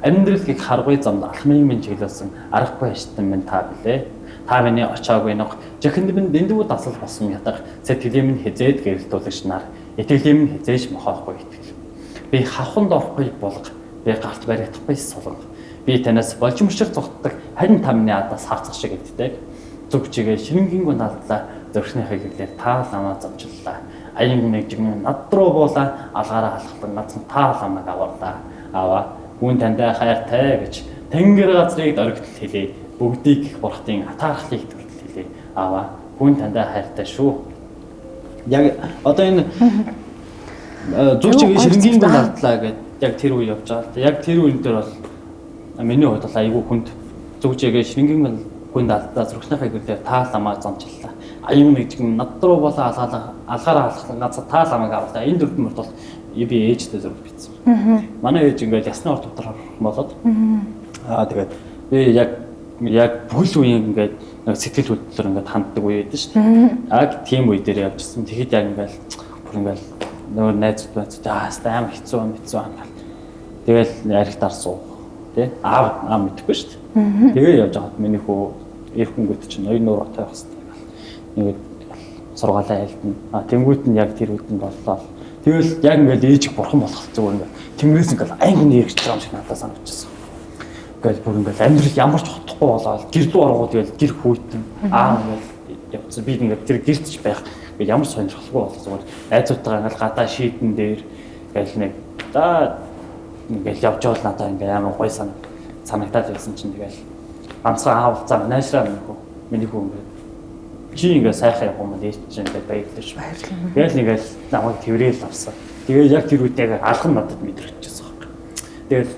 амьдралыг харгуй замд алхмыг минь чиглүүлсэн аргагүй аштан минь та билээ та миний очоогүй нөх жихэнд минь дэндүү дасал болсон ятах сэтгэлийн минь хизээд гэрэлтүүлэгч нар итгэлийн минь хизээж мохоохгүй итгэл би хавханд орохгүй булга би гарт баригдахгүй сулга би танаас болж мөчр цогтдаг харин та миний адаас харцах шиг гэдтэй зүг чигээ ширэнгийн надлаа зөрчнийхээ гэглээр та ламаа замчлаа аян нэгжигнээ над руу буула алгаараа халахтан нацсан та ламаг аваарлаа аваа хүн тандаа хайртай гэж тэнгэр газрыг дөргитл хэлээ бүгдийг их бурхтын атаархлыг төгтөл хэлээ аваа хүн тандаа хайртай шүү яг одоо энэ зүг чигээ ширэнгийн надлаа гэд яг тэр үе явж байгаа. Яг тэр үеийн дээр бол миний хувьд бол айгүй хүнд зүг чигээ ширэнгийн хүнд алдаа зургийнхаа гэрлээ та ламаа замчлаа. Аян нэгжиг над руу болоо алгаараа алхах газар та ламаг авлаа. Энэ дөрвөн мөрт бол би ээжтэй зураг бичсэн. Манай ээж ингээд ясны орд дотор болоод тэгээд би яг бүхэл үеийн ингээд нэг сэтгэл хөдлөлөөр ингээд ханддаг үе байдаг шүү дээ. Яг тийм үе дээр явжсэн. Тэгэхэд яг ингээд бүр ингээд нөгөө найзууд байцаа амар хэцүү юм байна. Тэгэл архитар суу тий аав мэдэхгүй шүү дээ. Тэгээ явж байгаад миний хөө эрхэнгүүт чинь ноён нуур отойх хэвээр нэг сургаалаа айлтна. Тэнгүүт нь яг тэр үдэн боллоо. Тэгэл яг ингээд ээж бурхан болох зүгээр ингээд тэнгэрээс ингээд ангин нэрч байгаа юм шиг надад санагдчихсан. Ингээд бүр ингээд амьдрал ямар ч хотохгүй болоод гэр дүү оргоо тэгэл гэр хүйтэн ингээд явцсан. Би ингээд тэр гэртж байх ингээд ямар сонирхолтой болох зүгээр найзуудтайгаа ингээд гадаа шийдэн дээр ингээд нэг за ингээд явж байгаа надад ингээд амар гой санагдаад байсан чинь тэгэл ганцхан аав цаа найшраа миний хүү ингээд чи ингээд сайхан явах юм дээч чинь ингээд баярлаж байна. Тэгэл нэгэл намайг тэрэл авсан. Тэгээд яг тэр үедээ алхан надад мэдрэгчсэн баг. Тэгэл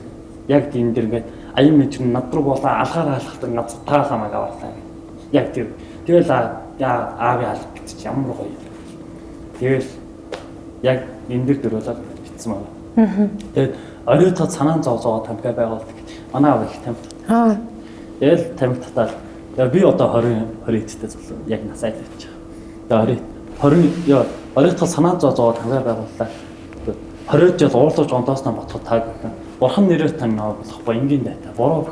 яг энэ дэр ингээд аян мэд над руу болоо алгаараа алхахдаг над таа ламаг аваарлаа. Яг тэр тэгэл аавын алх гэж ямар гоё. Тэгэл яг энэ дэр дөрөөлөд битсэн байна. Тэгээд оройтоо санаан зовзоо тамхи байгуулдаг. Манай аав их тамхи. Тэгэл тамхи татаад би одоо 20 эдтэй зөвлөө яг насаад явчих. Тэгээд 20 оройтоо санаан зовзоо тамхи байгууллаа. 20 жил уурлууж ондоосноо ботход тааг. Бурхан нэрээр тань болох баянгийн дайтай. Буруу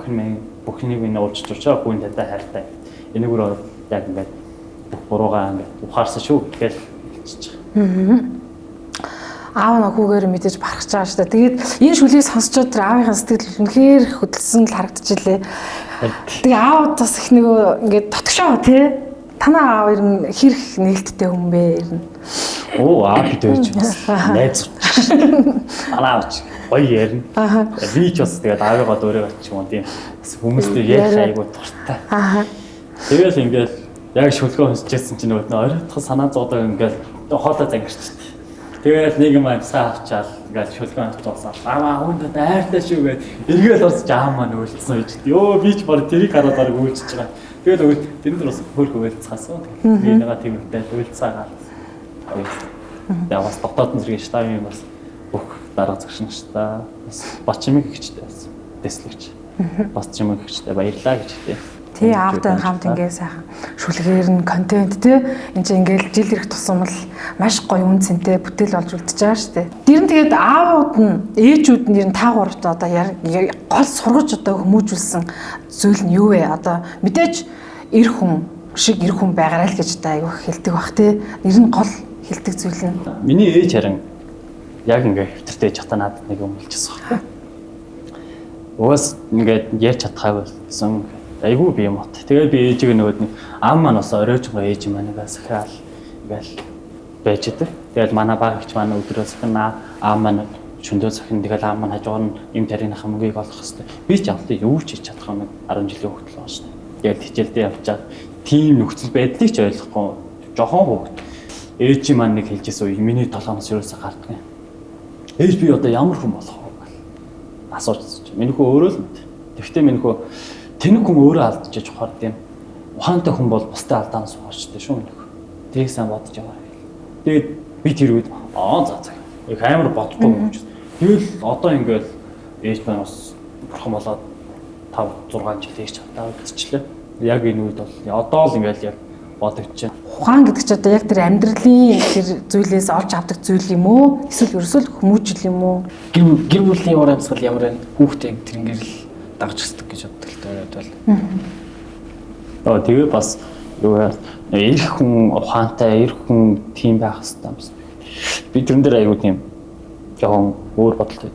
бүхнийг минь уулзч учраас хүн дайтай хайртай. Энэгээр яг ингээд буруугаа ингээд ухаарсан шүү гэж хэлчихэж байгаа. Аав нөхөөр мэдээж барахж байгаа шүү дээ. Тэгээд энэ шүлгийг сонсчод тэр аавынхаа сэтгэл үнэхээр хөдөлсөн л харагдчихлээ. Тэгээ аав бас их нөгөө ингээд дотгошоо тий. Танаа аав ер нь хэрэг нээлттэй хүн бэ ер нь. Оо аав дээрч бас найз. Анаавч гоё ярина. Би ч бас тэгээд аавыгаа дөөрөө ч юм уу тийм бас хүмүүстэй ярих айгуу дуртай. Тэгэл ингээд яг шүлгөө уншижсэн чинь нөгөө оройтох санаа зовдог ингээд хоолой зангирчтэй. Тэгээд нэг юм амсаа авчаал ингээд шүлгөө авчихсан. Аа хүнд дайртай шүү гээд эргээл бас жаам маань үйлцсэн байж. Йоо би ч баг тэрийг хараад баг үйлчж байгаа. Тэгээд тэнд дөрөс хөрхөө үйлцсэн. Би нэга тиймэрхүү үйлцээгаа. Тэгээд бас дотоод нь зэрэг штабын бас бүх дарга зогшин штаб бас бачимэг гихчтэй байсан. Дэслэгч. Бас чимэг гихчтэй баярлаа гэж хэлээ. Тий аавтай хамт ингээ сайхан шүлгээр нь контент тий энэ чинь ингээл жил ирэх тусам л маш гоё үн цэнтэй бүтээл болж үлдчихэж байгаа шүү дээ. Тэр нь тэгээд аавууд нь ээжүүд нь ер нь та гуравт одоо гол сургаж одоо хүмүүжүүлсэн зүйл нь юу вэ? Одоо мэдээж эр хүн шиг эр хүн байгаарай л гэж одоо аюу хэлдэг бах тий. Ер нь гол хэлдэг зүйл нь. Миний ээж харин яг ингээ хэвтэртэй чатаа надад нэг юм хэлчихсэн. Уус ингээд ярьж чадхаа болсон. Айгүй би юм от. Тэгээд би ээжийг нөгөөд нэг ам маань бас оройчгоо ээж манайгаас захиал ингээл байж идэг. Тэгээд манай багч манай өдрөөс хана ам маань шөндөө захин тэгэл ам маань хажуугаар нь юм тарийн хамгийг олох хэвээр. Би ч явтал юу ч хийж чадах юм 10 жилийн хөвгөл байна шүү дээ. Тэгээд хичээлдээ явчаад тийм нөхцөл байдлыг ч ойлгохгүй жохон хөвгт. ээж маань нэг хэлжсэн үе миний толгоноос ерөөсө гарддаг. Ээж би одоо ямар хүн болох вэ гэл асууж. Миний хүү өөрөө л мэд. Тэгвэл миний хүү тэнэг хүн өөрөө алдчихж ухаар тийм. Ухаантай хүн бол бусдад алдаан суучтай шүү миний хүү. Тэрийг сайн бодож яваа. Тэгээд би тэр үед за. Яг амар бодохгүй юм чи. Тэгэл одоо ингээл ээж маань бас бурхан болоод 5 6 жил ээж чадаа гэдчихлээ. Яг энэ үед бол одоо л ингээл яг бодогч. Ухаан гэдэг чинь одоо яг тэр амьдралын тэр зүйлээс олж авдаг зүйл юм уу? Эсвэл ерөөсөө хүмүүжил юм уу? Гэр бүлийн уур амьсгал ямар байна? Хүүхдээ тэр ингээд л дагж өсдөг гэж боддог л дээ бол. Тэгээ бас юу эрх хүн ухаантай, эрх хүн тийм байх хэрэгтэй юм байна. Би тэрэн дээр аягүй тийм жоохон өөр бодолтой.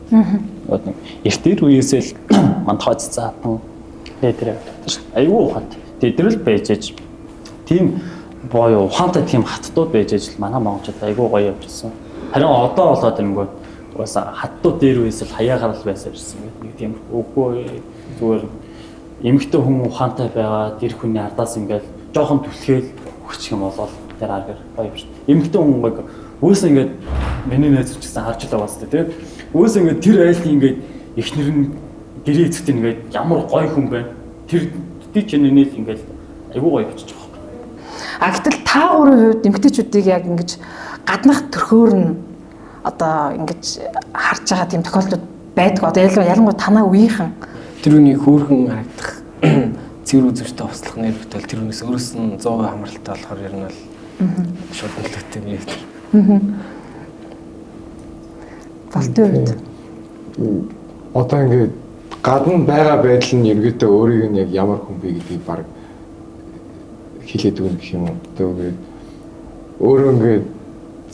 Эртээр үеэсээ л мантахад заатан тэр аягүй ухаантай. Тэр л байж аж тийм боёо ухаантай тийм хаттууд байж аж л манай монголчууд аягүй гоё явж ирсэн. Харин одоо болоод юмгоо угаасаа хаттууд дээр үеэс л хаяа гарал байсан гэсэн нэг тийм үгүй зүгээр эмэгтэй хүн ухаантай байгаа тэр хүний ардаас ингээл жоохон түлхээл өгчих юм болол тэр аргаар гоё юм шиг. Эмэгтэй хүн гоё өөсөө ингээд миний найз ч гэсэн харж л байгаас тээ. Өөсөө ингээд тэр айлын ингээд эхнэр нь гэрээ эцэгт ингээд ямар гоё хүн байна. Тэр чинь нэл ингээд айгүй гоё болчих واخ. А гэтэл та гурийн хувьд эмэгтэйчүүдийг яг ингэж гаднах төрхөөр нь одоо ингэж харж байгаа тийм тохиолдол байдаг. Одоо ялангуяа танаа үеийнхэн Тэр үний хөөрхөн харагдах цэвэр үзэгчтэй туслах нэр бүтэл тэр үнээс өөрөөс нь 100% хамралтай болохоор ер нь бол шууд нөлөөтэй юм. Болтой үед. Одоо ингээд гадна байгаа байдал нь ерөөдөө өөрийг нь яг ямар хүн бэ гэдгийг баг хэлээд өгнө гэх юм уу. Тэгээд өөрөө ингээд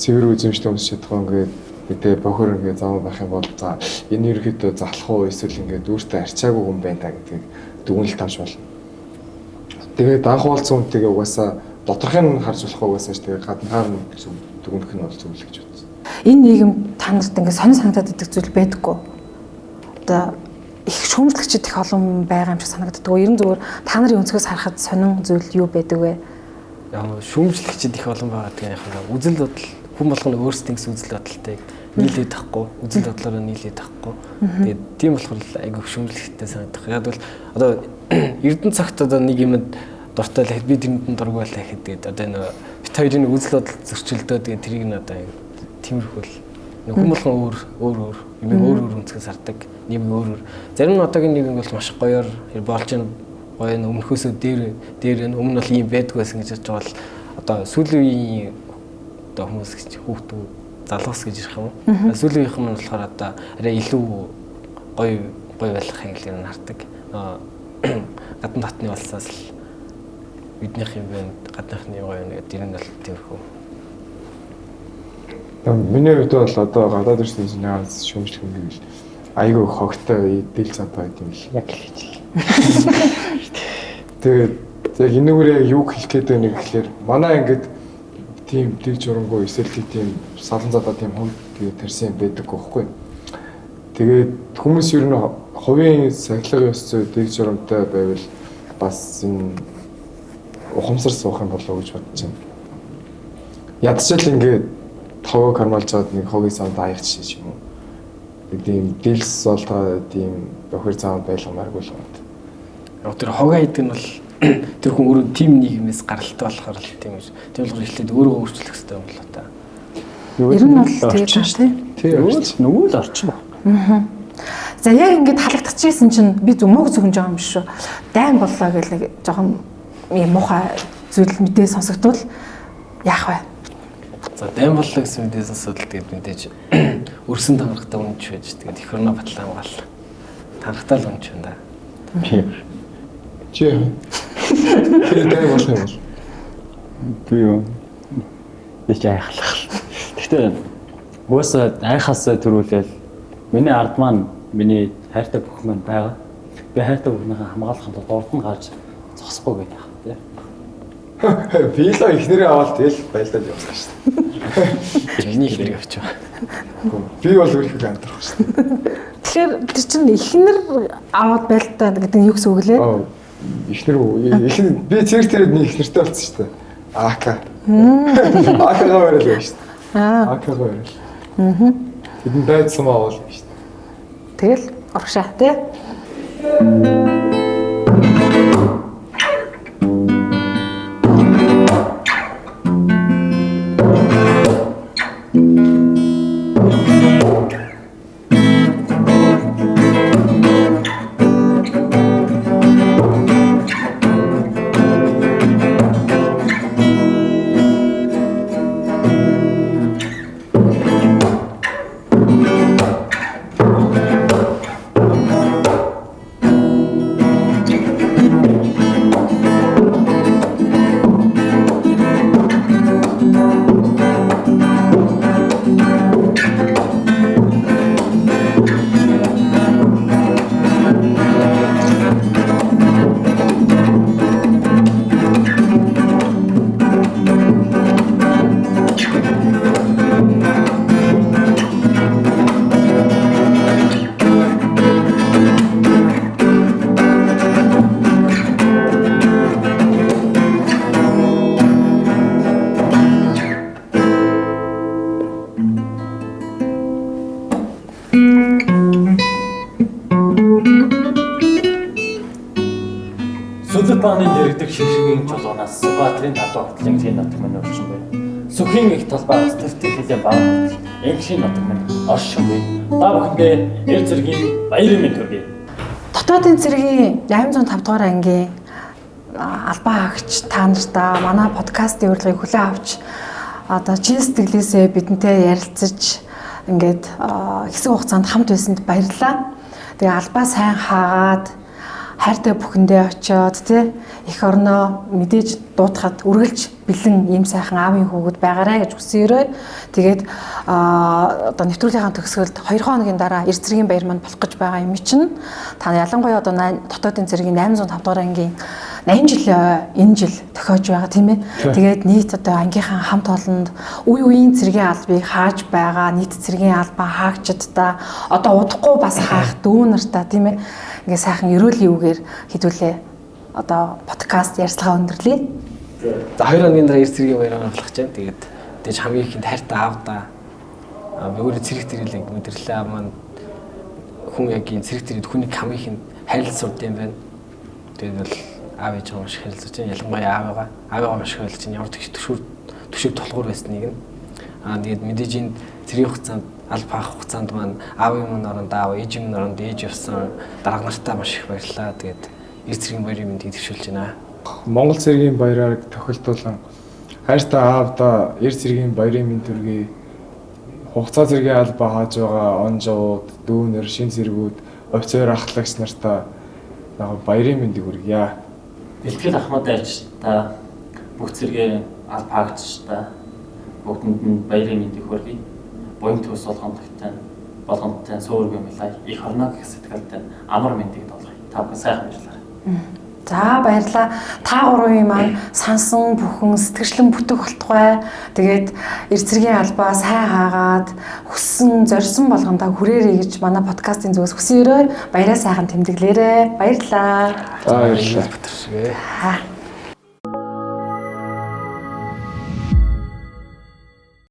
цэвэр үзэмжтэй өмсч чадахгүй ингээд тэгээ бохор ингээд зам байх юм бол за энэ ерөөдөө залах уу эсвэл ингээд өөртөө арчаагүй хүн байна та гэдгийг дүгнэлт авч болно. Тэгээд анх уулзсан хүнтэйгээ угаасаа доторхын харж болохгүй угаасаа ч тэгээ гаднахаар нь дүгнэх нь бол зөв л гэж бодсон. Энэ нийгэм та нарт ингээд сонир санагдаад идэх зүйл байдаггүй. Одоо их шүүмжлэгчид их олон байгаа юм шиг санагддаг. Ерөн зүгээр та нарын өнцгөөс харахад сонин зүйл юу байдаг вэ? Яг шүүмжлэгчид их олон байгаа гэдэг нь яг үзэл бодол хүн болгоно өөрсдийн үзэл бодолтой нийлээд тахгүй, үзэл бодлороо нийлээд тахгүй. Тэгээд тийм болохоор айгүй шүүмжлэгчтэй санагдах. Яг бол одоо Эрдэнэ цагт одоо нэг юмд дуртай л би тэрэнд дург байлаа гэхэд тэгээд одоо энэ бит хоёрын үзэл бодол зөрчилдөө тэгээд тэрийг нь одоо тиймэрхүү л хүн болгон өөр өнцгөөс хардаг. Нэг өөр. Зарим нь одоогийн нэг бол маш гоёор болж байгаа гоё н өмнөхөөсөө дээр нь өмнө нь бол ийм байдг байсан гэж бодож байгаа бол одоо сүүлийн үеийн одоо хүмүүс гэж хүүхдүүд залуус гэж ярих юм уу? Сүүлийн үеийнхэн нь болохоор одоо арай илүү гоё байх хангалтыг нь хардаг. Гадна татны болсоос л биднийх юм байна. Гадныхны гоё нэг дэр нь бол тиймэрхүү. Миний хувьд бол одоо гадаад ирсэн инженериас шүүмжлэх юм гэвэл айгүй хогтой дэл цантай байт юм л яг л хийж. Тэгээд яг энэгээр яг юу хэлэх гээд байна гэхээр манай ингээд тийм дэг журангуй эсвэл тийм салан задаа тийм хүн тэгээд тарьсан байдаг байхгүй. Тэгээд хүмүүс ер нь хувийн сахилгын ёс зүй дэг журамтай байвал бас энэ ухамсар суух юм болоо гэж бодож байна. Ядчил ингээд тавыг кармалж аваад нэг хогийн санд аяг чиш юм уу. Тийм дэлс болтоо тийм бохир цаанд байлгамааргүй л байна. Яг тэр хогоо гэдэг нь бол тэр хүн өөрөө тим нийгмээс гаралтай болохоор л тийм үү. Тийм болохоор эхлээд өөрөө өөрчлөх хэрэгтэй юм болоо та. Ер нь бол тийм нөгөө л орчин ба. За яг ингэж халагдчихсэн чинь би зүмөг зөвхөн байгаа юм биш үү. Дайн боллоо гэл нэг жоохон юм муухай зүйл мэдээ сонсогдвол яах вэ? За дайн боллоо гэсэн мэдээ сонсоод тэгээд мэдээж өрсөн танхагтай үнж байж тэгээд их хөрнө батлаа хамгаал. Танхагтай л үнж байна да. Чи тэр дайн болох юм бол би юу яч айхлах. Гэхдээ уусаа айхаас төрүүлэл миний ард маань миний хайртай бүх маань байгаа. Би хайртай бүхнийхээ хамгаалахын тулд урд нь гарч зогсохгүй гэдэг яах вэ? Би л ихнэрээ аваад тэгэл байлдаад явсан шүү дээ. Миний ихнэрийг авч байгаа. Би бол өөрийнхөө амьдрах шүү дээ. Тэгэхээр тэр чинь ихнэр аваад байлдаа гэдэг нь юу гэсэн үг лээ? Ихнэр би цэрэг тэрэд нэг ихнэртэй болсон шүү дээ. АК. АК-га барил байж шүү дээ. АК-га барил. Тэдэн байцсан маа бол байж шүү дээ. Тэгэл урагшаа тий. Сүлд бааны нэрэгдэх шишгийн чулуунаас Сүбаатарын надад хөтлөн тийм нотог минь орчин бай. Сүхийн их талбай стратеги хэлээ баан. Энгийн нотог минь оршин бай. Та бүхэндээ эр зэргийн баярын мэнд хүргэе. Дотоодын цэргийн 805 дугаар ангийн албан хаагч та нартаа манай подкастын урилгыг хүлээн авч одоо чин сэтгэлээсээ бидэнтэй ярилцаж ингээд хэсэг хугацаанд хамт байсанд баярлалаа. Тэгээ албаа сайн хаагаад хайртай бүхэндээ очиод тий эх орноо мэдээж дуудахад үргэлж бэлэн ийм сайхан аавын хүүхэд байгаарэ гэж хүсээрээ тэгээд одоо нэвтрүүлгийн төгсгөлд 2 хоногийн дараа эрс цэргийн баяр манд болох гэж байгаа юм чинь та ялангуяа одоо дотоодын цэргийн 805 дугаар ангийн 80 жил энэ жил тохиож байгаа тийм ээ. Тэгээд нийт одоо ангийнхаа хамт олонд үе үеийн цэргийн албыг хааж байгаа нийт цэргийн албаа хаагчдаа одоо удахгүй бас хаах дүү нартаа тийм ээ. Ингээ сайхан ерөөлийн үгээр хэдүүлээ одоо подкаст ярьцлага өндөрлөе. За 2 хоногийн дараа эрс цэргийн баяр болох гэж байна. Тэгээд тэгж хамгийн ихэнд хайртай аавдаа би өөрөө цэрэг тэрэлэг мэдрэрлээ маань хүн яг энэ цэрэг тэрэд хүний хамгийн ихэнд харилцаж сурд юм байна. Тэгээд бол аав ээж байгаа шиг харилцаж байна. Ялангуяа аавыгаа маш их харилцаж байна. Ямар төшөг толгуур байсныг нь тэгээд мэдээж энэ цэргийн хугацаанд албаа хугацаанд маань аавын өмнө оронд аав, ээжийн өмнө оронд ээж явсан дарга нартаа маш их баярлалаа. Тэгээд эрс цэргийн баярын мэндийг төвшүүлж байна. Монгол цэргийн баяраар тохиолдуулан хайртай аавдаа эрс цэргийн баярын мэнд хүргэе. Хугацаа цэргийн албаа хааж байгаа онжууд, дүүнэр, шин цэргүүд, офицер ахлагч нартаа баярын мэндийг хүргье. Бэлтгэл Ахмад айлч та бүх цэргийн албаа хаагчдаа бүгдэнд нь баярын мэндийг хүргэе. Буян төс болгоомжтой сөөргөө мэлай их орноо гэх сэтгэлтэй амар мэндийг долгоё. Та бүхэн сайхан баярлалаа. За баярлалаа. Та гурвын маань сансан бүхэн сэтгэгчлэн бүтэх болтугай. Тэгээд эрс цэргийн албаа сайн хаагаад хүссэн зорьсон болгондоо хүрээрэй гэж манай подкастын зүгээс хүсээрэй. Баяраа сайхан тэмдэглээрэй. Баярлалаа. За баярлалаа. Батаршгэ.